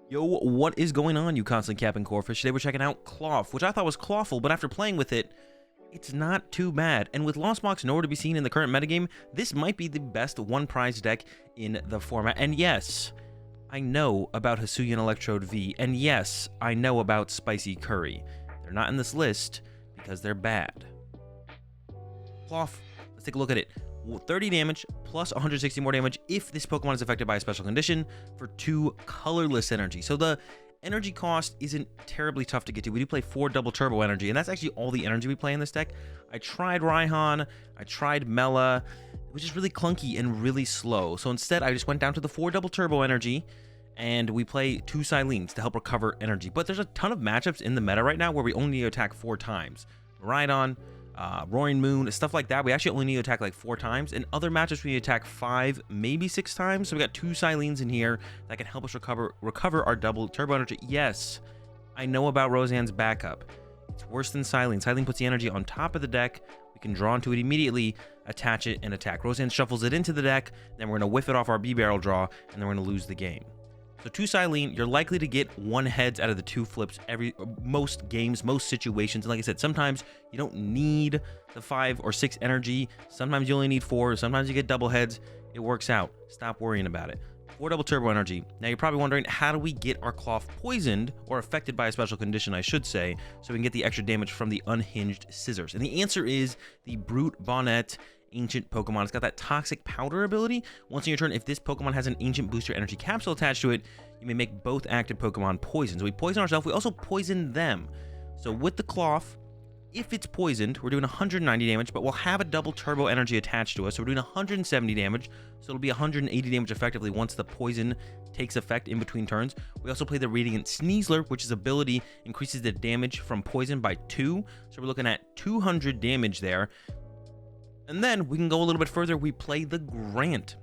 Yo, what is going on, you constantly capping corefish? Today we're checking out Klawf, which I thought was clawful, but after playing with it, it's not too bad. And with Lost Box nowhere to be seen in the current metagame, this might be the best one prize deck in the format. And yes, I know about Hisuian Electrode V, and yes, I know about Spicy Curry. They're not in this list because they're bad. Klawf, let's take a look at it. 30 damage plus 160 more damage if this Pokemon is affected by a special condition for 2 colorless energy. So the energy cost isn't terribly tough to get to. We do play 4 double turbo energy, and that's actually all the energy we play in this deck. I tried Raihan, I tried Mela, which is really clunky and really slow. So instead, I just went down to the 4 double turbo energy, and we play 2 Cylenes to help recover energy. But there's a ton of matchups in the meta right now where we only need to attack 4 times. Rhydon, Roaring Moon, stuff like that. We actually only need to attack like 4 times. In other matches, we need to attack 5, maybe 6 times. So we got 2 Cylenes in here that can help us recover our double turbo energy. Yes, I know about Roseanne's backup. It's worse than Cyllene. Cyllene puts the energy on top of the deck. We can draw into it immediately, attach it, and attack. Roseanne shuffles it into the deck. Then we're going to whiff it off our Bibarel draw, and then we're going to lose the game. So 2 Cyllene, you're likely to get 1 heads out of the 2 flips most games, most situations. And like I said, sometimes you don't need the 5 or 6 energy. Sometimes you only need 4. Sometimes you get double heads. It works out. Stop worrying about it. 4 double turbo energy. Now you're probably wondering, how do we get our Klawf poisoned or affected by a special condition, I should say, so we can get the extra damage from the unhinged scissors? And the answer is the Brute Bonnet Ancient Pokemon. It's got that toxic powder ability. Once in your turn, if this Pokemon has an ancient booster energy capsule attached to it, you may make both active Pokemon poison. So we poison ourselves, we also poison them. So with the Klawf, if it's poisoned, we're doing 190 damage, but we'll have a double turbo energy attached to us. So we're doing 170 damage. So it'll be 180 damage effectively once the poison takes effect in between turns. We also play the Radiant Sneasler, which is ability increases the damage from poison by 2. So we're looking at 200 damage there. And then we can go a little bit further. We play the Grant.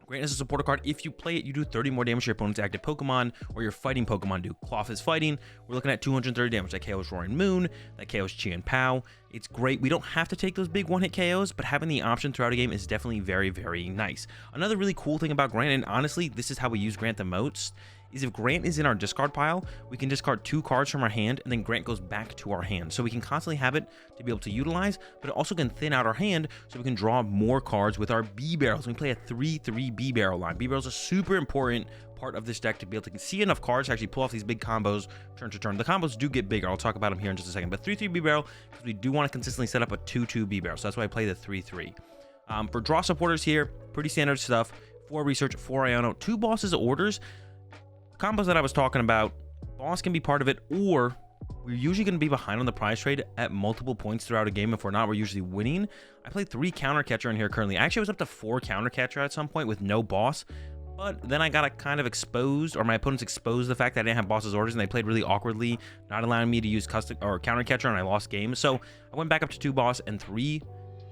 Grant is a supporter card. If you play it, you do 30 more damage to your opponent's active Pokemon, or your fighting Pokemon do. Klawf is fighting. We're looking at 230 damage. That KOs Roaring Moon. That KOs Chien-Pao. It's great. We don't have to take those big one-hit KOs, but having the option throughout a game is definitely very, very nice. Another really cool thing about Grant, and honestly, this is how we use Grant the most, is if Grant is in our discard pile, we can discard 2 cards from our hand, and then Grant goes back to our hand. So we can constantly have it to be able to utilize, but it also can thin out our hand so we can draw more cards with our Bibarels. We play a 3-3 Bibarel line. Bibarel is a super important part of this deck to be able to see enough cards to actually pull off these big combos turn to turn. The combos do get bigger. I'll talk about them here in just a second. But 3-3 Bibarel, because we do want to consistently set up a 2-2 Bibarel. So that's why I play the 3-3. For draw supporters here, pretty standard stuff. 4 research, 4 Iono, 2 bosses orders. Combos that I was talking about, boss can be part of it, or we're usually going to be behind on the prize trade at multiple points throughout a game. If we're not, we're usually winning. I played 3 counter catcher in here currently. Actually, I was up to 4 counter catcher at some point with no boss, but then I got kind of exposed, or my opponents exposed the fact that I didn't have boss's orders, and they played really awkwardly, not allowing me to use custom or counter catcher, and I lost games. So I went back up to 2 boss and 3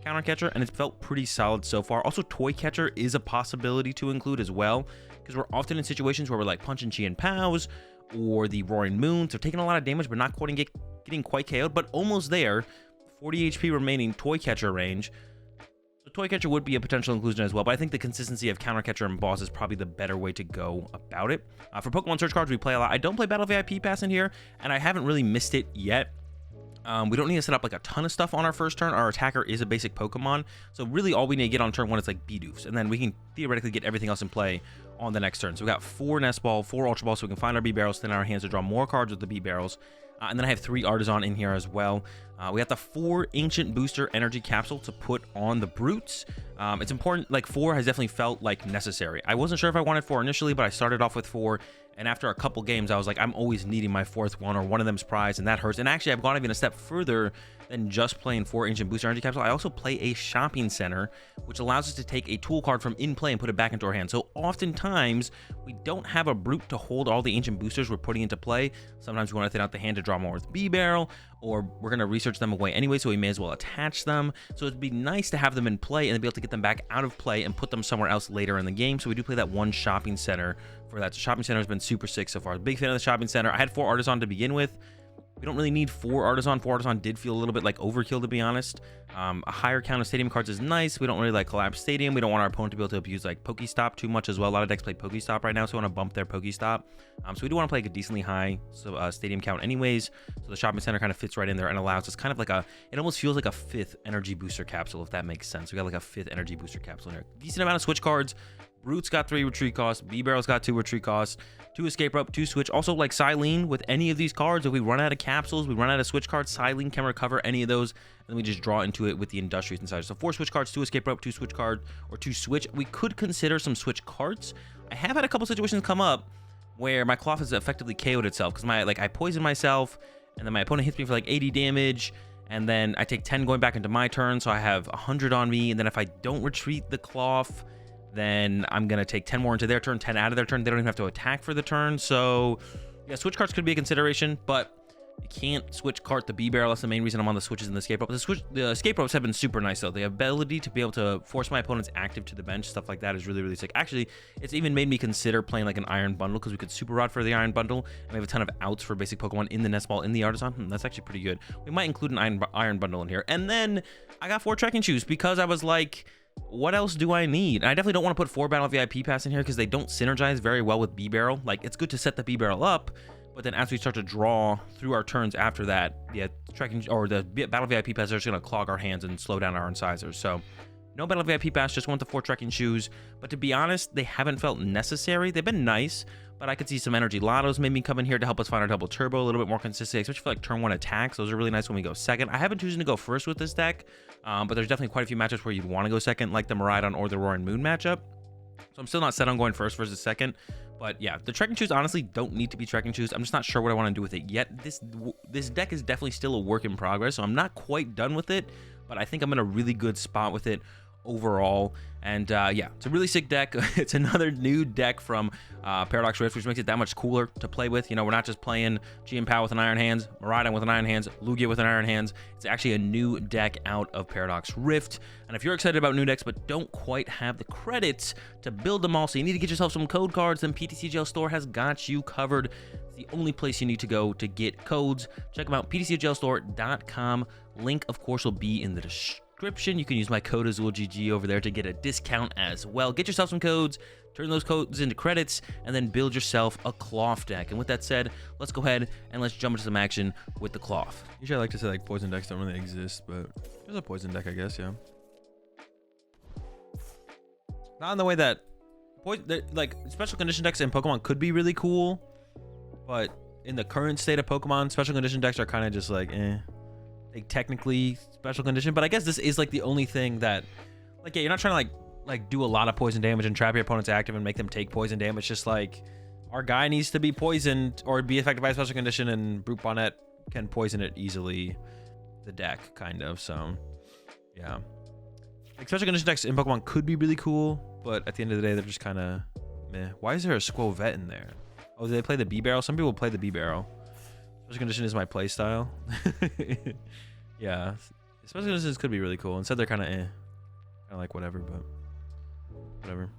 counter catcher, and it's felt pretty solid so far. Also, toy catcher is a possibility to include as well, because we're often in situations where we're like punching Chien-Paos or the Roaring Moon, so taking a lot of damage but not quite getting quite KO'd, but almost there. 40 HP remaining, toy catcher range. So toy catcher would be a potential inclusion as well, but I think the consistency of counter catcher and boss is probably the better way to go about it. For Pokemon search cards, we play a lot. I don't play Battle VIP Pass in here, and I haven't really missed it yet. We don't need to set up like a ton of stuff on our first turn. Our attacker is a basic Pokemon, so really all we need to get on turn 1 is like Bidoofs, and then we can theoretically get everything else in play on the next turn. So we got 4 Nest Ball, 4 Ultra Ball, so we can find our Bibarels, thin our hands to draw more cards with the Bibarels. And then I have 3 Artazon in here as well. We have the 4 Ancient Booster Energy Capsule to put on the Brutes. It's important, like 4 has definitely felt like necessary. I wasn't sure if I wanted 4 initially, but I started off with 4. And after a couple games, I was like, I'm always needing my 4th one, or one of them's prized, and that hurts. And actually, I've gone even a step further than just playing 4 Ancient Booster Energy Capsule. I also play a Shopping Center, which allows us to take a tool card from in play and put it back into our hand. So oftentimes, we don't have a Brute to hold all the Ancient Boosters we're putting into play. Sometimes we want to thin out the hand to draw more with Bibarel, or we're going to research them away anyway, so we may as well attach them. So it'd be nice to have them in play and then be able to get them back out of play and put them somewhere else later in the game. So we do play that 1 Shopping Center for that. So Shopping Center has been super sick so far. Big fan of the Shopping Center. I had 4 Artazon to begin with. We don't really need 4 Artazon. 4 Artazon did feel a little bit like overkill, to be honest. A higher count of stadium cards is nice. We don't really like collapse stadium. We don't want our opponent to be able to abuse like Pokestop too much as well. A lot of decks play Pokestop right now, so we want to bump their Pokestop. So we do want to play like a decently high stadium count anyways. So the shopping center kind of fits right in there and allows us kind of like it almost feels like a 5th energy booster capsule, if that makes sense. We got like a 5th energy booster capsule in here. Decent amount of switch cards. Brute's got 3 retreat costs. Bibarel's got 2 retreat costs. 2 escape rope, 2 switch. Also, like Cyllene, with any of these cards, if we run out of capsules, we run out of switch cards, Cyllene can recover any of those, and then we just draw into it with the industrious inside. So 4 switch cards, 2 escape rope, 2 switch card, or 2 switch. We could consider some switch cards. I have had a couple situations come up where my Klawf has effectively KO'd itself because I poison myself, and then my opponent hits me for like 80 damage. And then I take 10 going back into my turn, so I have 100 on me. And then if I don't retreat the Klawf, then I'm going to take 10 more into their turn, 10 out of their turn. They don't even have to attack for the turn. So, yeah, switch cards could be a consideration, but you can't switch cart the Bibarel. That's the main reason I'm on the switches in the escape rope. The escape ropes have been super nice, though. The ability to be able to force my opponents active to the bench, stuff like that, is really, really sick. Actually, it's even made me consider playing like an Iron Bundle, because we could Super Rod for the Iron Bundle, and we have a ton of outs for basic Pokemon in the Nest Ball, in the Artazon. That's actually pretty good. We might include an Iron Bundle in here. And then I got 4 Trekking Shoes, because I was like, what else do I need? And I definitely don't want to put 4 Battle VIP Pass in here because they don't synergize very well with Bibarel. Like, it's good to set the Bibarel up, but then as we start to draw through our turns after that, yeah, Trekking or the Battle VIP Pass are just going to clog our hands and slow down our incisors. So no Battle VIP Pass, just want the 4 Trekking Shoes. But to be honest, they haven't felt necessary. They've been nice, but I could see some Energy Lottos maybe come in here to help us find our double turbo a little bit more consistently, especially for like turn 1 attacks. Those are really nice when we go second. I haven't chosen to go first with this deck, but there's definitely quite a few matchups where you'd want to go second, like the Miraidon or the Roaring Moon matchup. So I'm still not set on going first versus second. But yeah, the Trekking Shoes honestly don't need to be Trekking Shoes. I'm just not sure what I want to do with it yet. This deck is definitely still a work in progress, so I'm not quite done with it, but I think I'm in a really good spot with it overall. And yeah, it's a really sick deck. It's another new deck from Paradox Rift, which makes it that much cooler to play with. You know, we're not just playing GM PAL with an Iron Hands, Miraidon with an Iron Hands, Lugia with an Iron Hands. It's actually a new deck out of Paradox Rift. And if you're excited about new decks but don't quite have the credits to build them all, so you need to get yourself some code cards, then PTCGL Store has got you covered. It's the only place you need to go to get codes. Check them out, ptcglstore.com. Link, of course, will be in the description. You can use my code AzulGG over there to get a discount as well. Get yourself some codes, turn those codes into credits, and then build yourself a Klawf deck. And with that said, let's go ahead and let's jump into some action with the Klawf. Usually I like to say like poison decks don't really exist, but there's a poison deck, I guess. Yeah, not in the way that like special condition decks in Pokemon could be really cool, but in the current state of Pokemon, special condition decks are kind of just like technically special condition, but I guess this is like the only thing that, like, yeah, you're not trying to like do a lot of poison damage and trap your opponents active and make them take poison damage. Just like our guy needs to be poisoned or be affected by a special condition, and Brute Bonnet can poison it easily, the deck kind of. So yeah, like special condition decks in Pokemon could be really cool, but at the end of the day they're just kind of meh. Why is there a Squovette in there? Oh, do they play the Bibarel? Some people play the Bibarel. Special condition is my play style. Yeah, special conditions could be really cool. Instead, they're kind of like whatever, but whatever.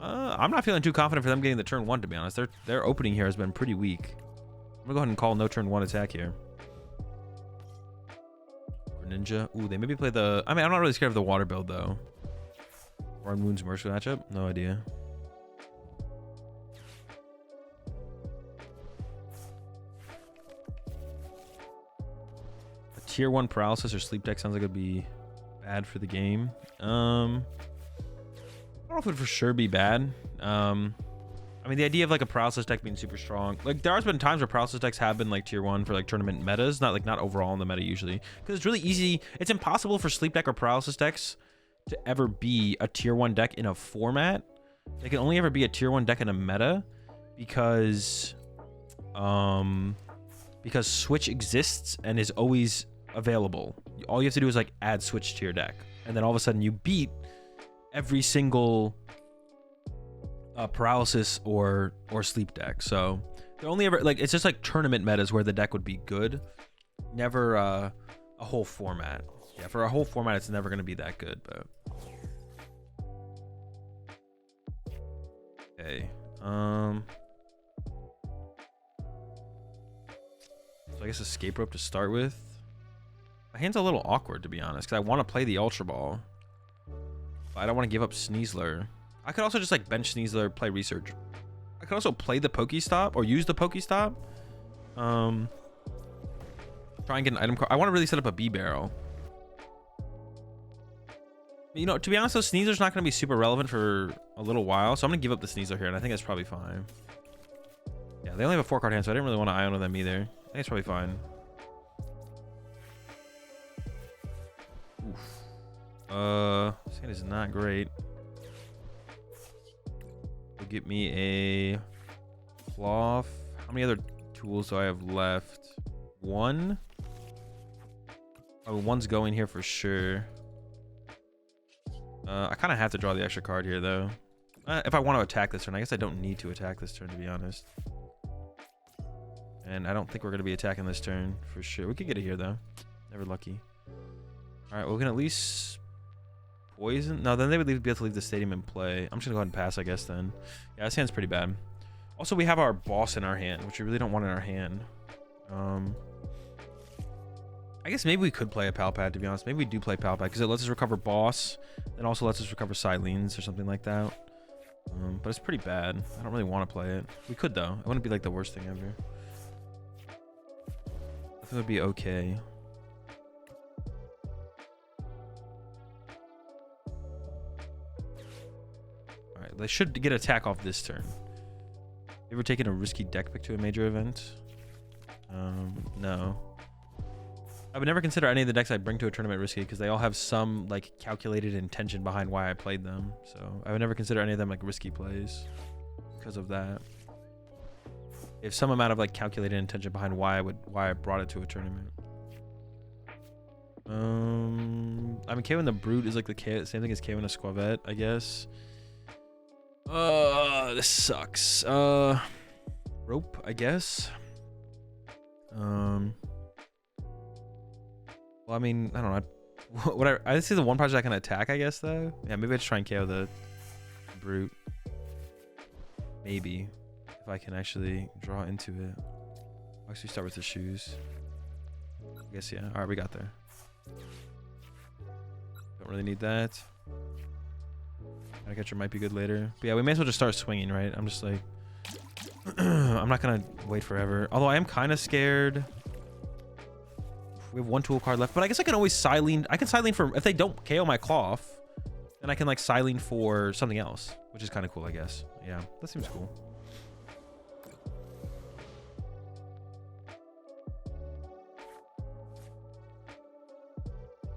I'm not feeling too confident for them getting the turn 1, to be honest. Their opening here has been pretty weak. I'm gonna go ahead and call no turn 1 attack here. Ninja. Ooh, they maybe play the. I mean, I'm not really scared of the water build though. Run Wounds Mercy matchup. No idea. Tier 1 paralysis or sleep deck sounds like it'd be bad for the game. I don't know if it would for sure be bad. I mean, the idea of like a paralysis deck being super strong, like there has been times where paralysis decks have been like tier 1 for like tournament metas, not overall in the meta usually, because it's really easy. It's impossible for sleep deck or paralysis decks to ever be a tier 1 deck in a format. They can only ever be a tier 1 deck in a meta because Switch exists and is always available. All you have to do is like add Switch to your deck, and then all of a sudden you beat every single paralysis or sleep deck. So they're only ever like, it's just like tournament metas where the deck would be good, never a whole format. Yeah, for a whole format it's never going to be that good. But okay, guess Escape Rope to start with. My hand's a little awkward, to be honest, because I want to play the Ultra Ball. But I don't want to give up Sneasler. I could also just like bench Sneasler, play Research. I could also play the Pokestop or use the Pokestop. Try and get an item card. I want to really set up a Bibarel. You know, to be honest, though, Sneasler's not going to be super relevant for a little while, so I'm going to give up the Sneasler here, and I think that's probably fine. Yeah, they only have a 4-card hand, so I didn't really want to Iono them either. I think it's probably fine. Oof. This hand is not great. Will get me a Klawf. How many other tools do I have left? One? Oh, one's going here for sure. I kind of have to draw the extra card here, though. If I want to attack this turn. I guess I don't need to attack this turn, to be honest. And I don't think we're going to be attacking this turn for sure. We could get it here, though. Never lucky. All right, well, we can at least poison. No, then they would be able to leave the stadium in play. I'm just going to go ahead and pass, I guess, then. Yeah, this hand's pretty bad. Also, we have our boss in our hand, which we really don't want in our hand. I guess maybe we could play a Pal Pad, to be honest. Maybe we do play Pal Pad because it lets us recover boss and also lets us recover Cyllenes or something like that. But it's pretty bad. I don't really want to play it. We could, though. It wouldn't be like the worst thing ever. I think it would be okay. Alright, they should get attack off this turn. You ever taken a risky deck pick to a major event? No. I would never consider any of the decks I bring to a tournament risky because they all have some like calculated intention behind why I played them. So I would never consider any of them like risky plays because of that. If some amount of like calculated intention behind why I brought it to a tournament. I mean, KO and the Brute is like the same thing as KO and a Squavette, I guess. This sucks. Rope, I guess. Well, I mean, I don't know. Whatever. I see the one project I can attack, I guess, though. Yeah, maybe I just try and KO the Brute. Maybe. If I can actually draw into it. I'll actually start with the shoes. I guess, yeah. All right, we got there. Don't really need that. Gotta catcher might be good later. But yeah, we may as well just start swinging, right? I'm just like... I'm not going to wait forever. Although I am kind of scared... We have one tool card left, but I guess I can always Cyllene. I can Cyllene for if they don't KO my Klawf, then I can like Cyllene for something else, which is kind of cool, I guess. Yeah, that seems cool.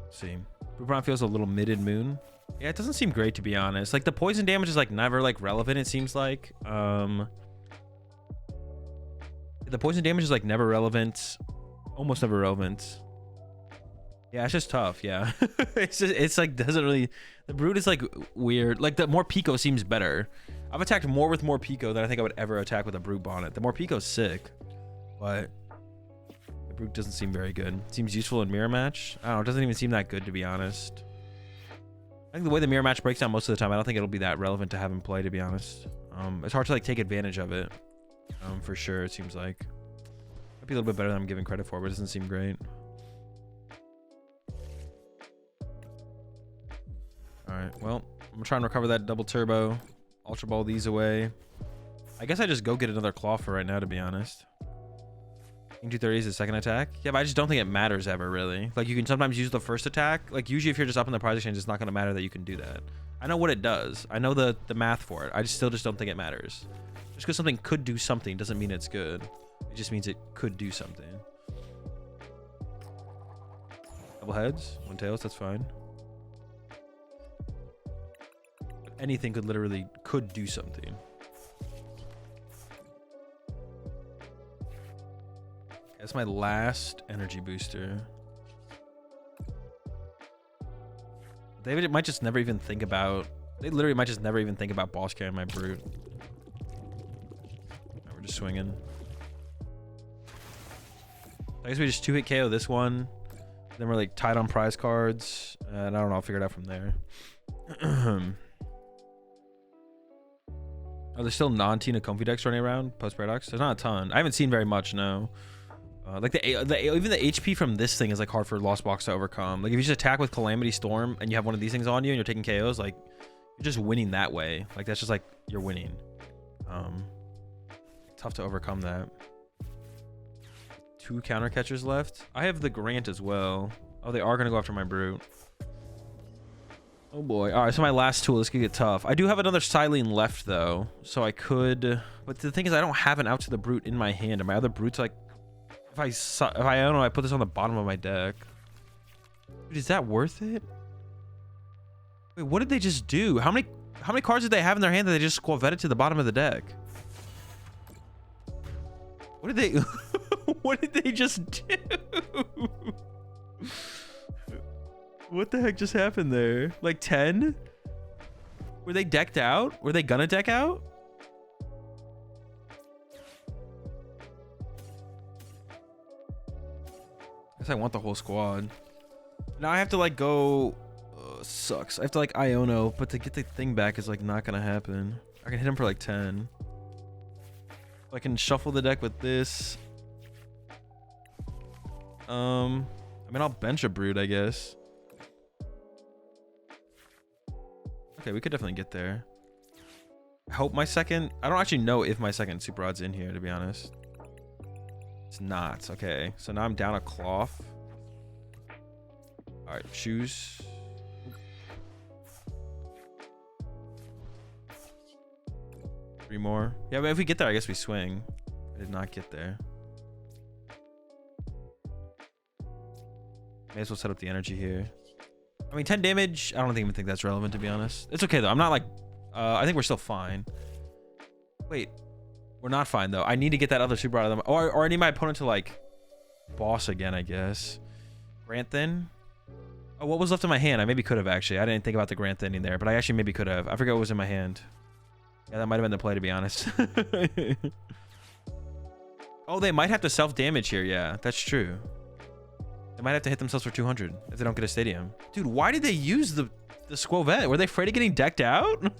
Let's see, Brute Bonnet feels a little midded moon. Yeah, it doesn't seem great, to be honest. Like the poison damage is like never like relevant. It seems like the poison damage is like never relevant. Almost never relevant. Yeah, it's just tough. Yeah, it's like doesn't really. The Brute is like weird. Like the more Pico seems better. I've attacked more with more Pico than I think I would ever attack with a Brute Bonnet. The more Pico's sick, but the Brute doesn't seem very good. It seems useful in mirror match. I don't know. It doesn't even seem that good, to be honest. I think the way the mirror match breaks down most of the time, I don't think it'll be that relevant to have him play, to be honest. It's hard to like take advantage of it. For sure, it seems like. Might be a little bit better than I'm giving credit for, but it doesn't seem great. Alright, well, I'm gonna try and recover that double turbo. Ultra Ball these away. I guess I just go get another Klawf for right now, to be honest. King 230 is the second attack. Yeah, but I just don't think it matters ever, really. Like, you can sometimes use the first attack. Like, usually if you're just up in the prize exchange, it's not gonna matter that you can do that. I know what it does. I know the math for it. I still just don't think it matters. Just because something could do something doesn't mean it's good. It just means it could do something. Double heads, one tails, that's fine. But anything could do something. That's my last energy booster. They might just never even think about. They literally might just never even think about boss carrying my Brute. Right, we're just swinging. I guess we just 2-hit KO this one. Then we're like tied on prize cards. And I don't know, I'll figure it out from there. Are there still non-Tina Comfy decks running around post-Paradox? There's not a ton. I haven't seen very much, no. Like even the HP from this thing is like hard for Lost Box to overcome. Like if you just attack with Calamity Storm and you have one of these things on you and you're taking KOs, like you're just winning that way. Like that's just like you're winning. Tough to overcome that. 2 counter catchers left. I have the Grant as well. Oh, they are gonna go after my Brute. Oh boy. All right, so my last tool, this could get tough. I do have another Cyllene left though, so I could. But the thing is, I don't have an out to the Brute in my hand, and my other Brute's like, if I don't know, I put this on the bottom of my deck. Dude, is that worth it? Wait, what did they just do? How many cards did they have in their hand that they just squavetted to the bottom of the deck? What did they? What did they just do? What the heck just happened there? Like 10? Were they decked out? Were they gonna deck out? I guess I want the whole squad. Now I have to like go. Sucks. I have to like Iono, but to get the thing back is like not gonna happen. I can hit him for like 10. I can shuffle the deck with this. I mean, I'll bench a Brute, I guess. Okay, we could definitely get there. I hope my second... I don't actually know if my second Super Rod's in here, to be honest. It's not. Okay, so now I'm down a Klawf. All right, shoes. Three more. Yeah, but if we get there, I guess we swing. I did not get there. May as well set up the energy here. I mean, 10 damage, I don't even think that's relevant, to be honest. It's okay, though. I'm not like... I think we're still fine. Wait. We're not fine, though. I need to get that other Super out of them. Or I need my opponent to, like, boss again, I guess. Grant, then? Oh, what was left in my hand? I maybe could have, actually. I didn't think about the Grant Thinning there, but I actually maybe could have. I forgot what was in my hand. Yeah, that might have been the play, to be honest. Oh, they might have to self-damage here. Yeah, that's true. They might have to hit themselves for 200 if they don't get a stadium. Dude, why did they use the Squovette? Were they afraid of getting decked out?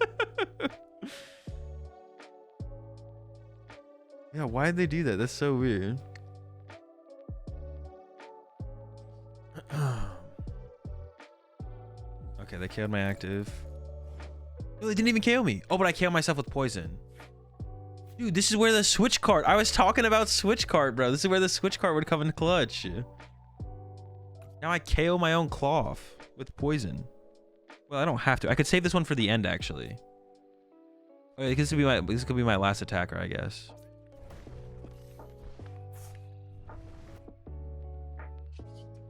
Yeah, why did they do that? That's so weird. Okay, they killed my active. No, they didn't even KO me. Oh, but I KO myself with poison. Dude, this is where the switch card... I was talking about switch card, bro. This is where the switch card would come in clutch. Now I KO my own Klawf with poison. Well, I don't have to. I could save this one for the end, actually. Okay, this could be my last attacker, I guess.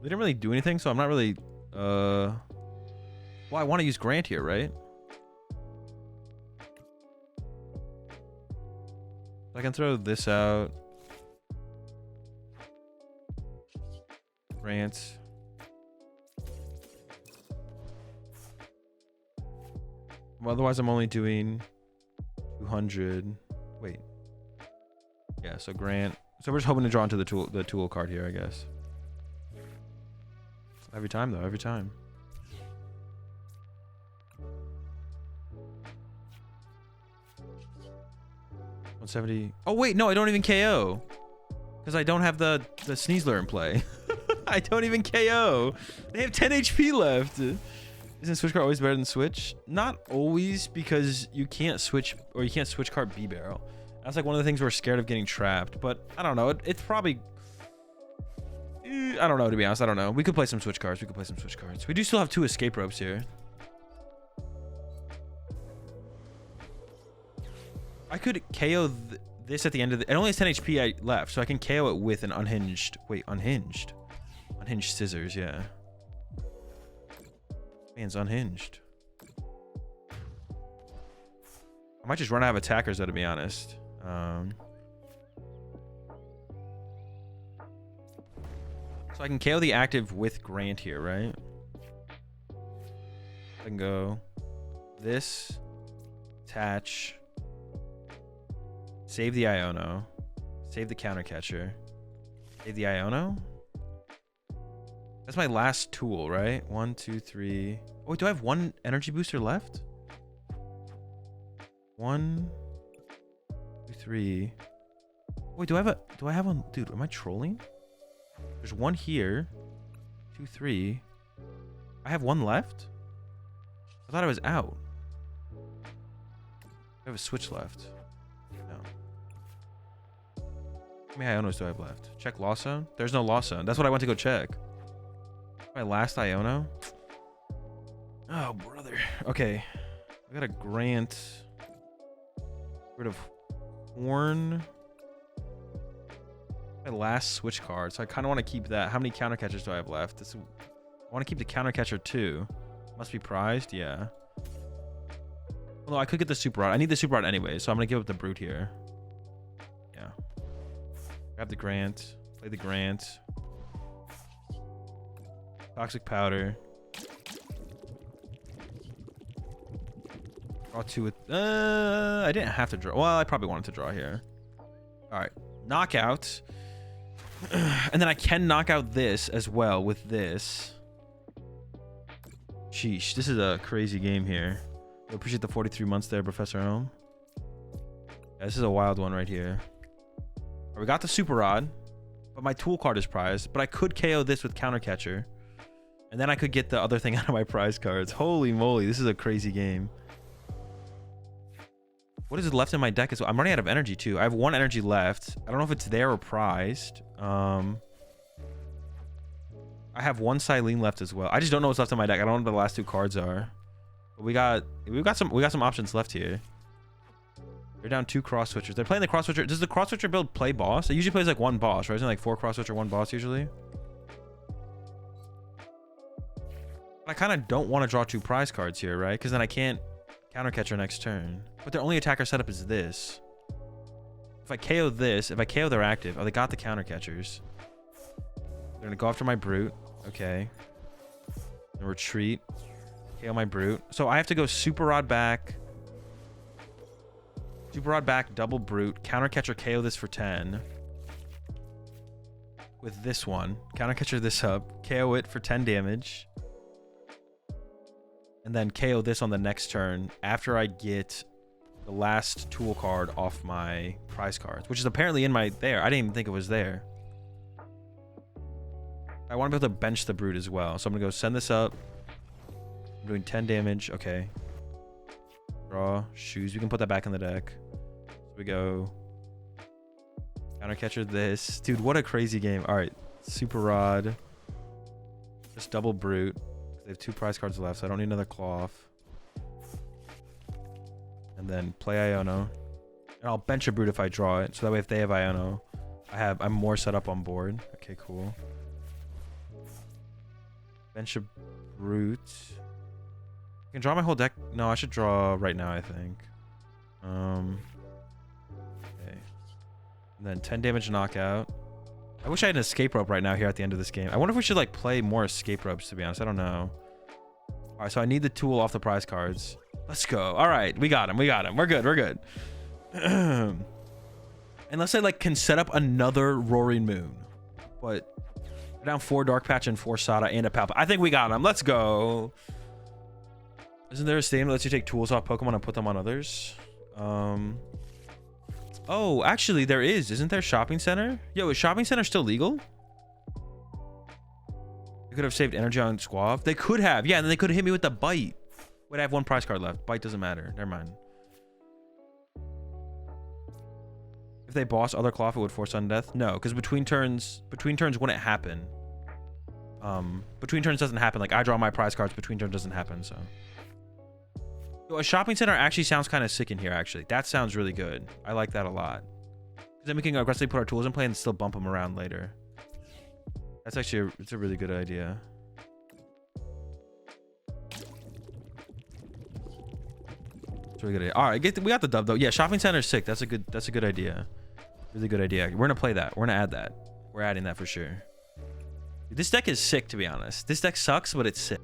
They didn't really do anything, so I'm not really... Well, I want to use Grant here, right? I can throw this out. Grant. Well, otherwise, I'm only doing 200. Wait. Yeah, so Grant. So we're just hoping to draw into the tool card here, I guess. Every time, though. Every time. $170. Oh, wait. No, I don't even KO. Because I don't have the Sneasler in play. I don't even KO. They have 10 HP left. Isn't Switch card always better than Switch? Not always, because you can't switch, or you can't switch card Bibarel. That's like one of the things we're scared of getting trapped. But I don't know. It's probably... I don't know, to be honest. I don't know. We could play some Switch cards. We do still have 2 escape ropes here. I could KO this at the end of the... It only has 10 HP left, so I can KO it with an unhinged... Wait, unhinged? Unhinged scissors, yeah. Man's unhinged. I might just run out of attackers, though, to be honest. So I can KO the active with Grant here, right? I can go this, attach, save the Iono, save the counter catcher, save the Iono. That's my last tool, right? 1, 2, 3. Oh, do I have 1 energy booster left? 1, 2, 3. Wait, do I have one? Dude, am I trolling? There's one here. 2, 3. I have one left? I thought I was out. I have a switch left. No. How many Ionos do I have left? Check Lost Zone? There's no Lost Zone. That's what I went to go check. My last Iono? Oh, brother. Okay. I got a Grant. Rid of Horn. My last switch card. So I kind of want to keep that. How many counter catchers do I have left? I want to keep the counter catcher too. Must be prized. Yeah. Although I could get the super rod. I need the super rod anyway, so I'm gonna give up the brute here. Yeah. Grab the Grant. Play the Grant. Toxic powder. Draw 2 with. I didn't have to draw. Well, I probably wanted to draw here. All right. Knockout. And then I can knock out this as well with this. Sheesh. This is a crazy game here. I appreciate the 43 months there, Professor Ohm. Yeah, this is a wild one right here. Right, we got the super rod, but my tool card is prized. But I could KO this with counter catcher, and then I could get the other thing out of my prize cards. Holy moly, this is a crazy game. What is left in my deck? I'm running out of energy too. I have 1 energy left. I don't know if it's there or prized. I have 1 Cyllene left as well. I just don't know what's left in my deck. I don't know what the last 2 cards are. But we got some options left here. They're down 2 cross switchers. They're playing the cross switcher. Does the cross switcher build play boss? It usually plays like 1 boss, right? Isn't it like 4 cross switcher, 1 boss usually? I kind of don't want to draw 2 prize cards here, right? Because then I can't counter catcher next turn. But their only attacker setup is this. If I KO this, if I KO their active, oh, they got the counter catchers. They're gonna go after my brute. Okay. And retreat. KO my brute. So I have to go super rod back. Super rod back, double brute. Counter catcher KO this for 10. With this one. Counter catcher this up. KO it for 10 damage. And then KO this on the next turn after I get the last tool card off my prize cards, which is apparently in my there. I didn't even think it was there. I want to be able to bench the brute as well. So I'm going to go send this up. I'm doing 10 damage. Okay. Draw. Shoes. We can put that back in the deck. So we go. Counter catcher this. Dude, what a crazy game. All right. Super rod. Just double brute. They have 2 prize cards left, so I don't need another Klawf. And then play Iono. And I'll bench a brute if I draw it. So that way if they have Iono, I'm more set up on board. Okay, cool. Bench a brute. I can draw my whole deck. No, I should draw right now, I think. Okay. And then 10 damage knockout. I wish I had an escape rope right now here at the end of this game. I wonder if we should like play more escape ropes, to be honest. I don't know. All right, so I need the tool off the prize cards. Let's go. All right, we got him. We got him. We're good. We're good. Unless I like can set up another Roaring Moon. But we're down 4 Dark Patch and 4 Sada and a PAL. I think we got him. Let's go. Isn't there a statement that lets you take tools off Pokemon and put them on others? Oh, actually, there is. Isn't there Shopping Center? Yo, is Shopping Center still legal? They could have saved energy on Squav. They could have. Yeah, and then they could have hit me with the bite. Wait, I have 1 prize card left. Bite doesn't matter. Never mind. If they boss other Klawf, it would force sudden death. No, because between turns wouldn't happen. Between turns doesn't happen. Like, I draw my prize cards. Between turns doesn't happen, so. Yo, a Shopping Center actually sounds kind of sick in here, actually. That sounds really good. I like that a lot. Because then we can aggressively put our tools in play and still bump them around later. That's actually it's a really good idea. It's really good idea. All right, we got the dub though. Yeah, Shopping Center is sick. That's a good idea. Really good idea. We're gonna play that. We're gonna add that. We're adding that for sure. This deck is sick, to be honest. This deck sucks, but it's sick.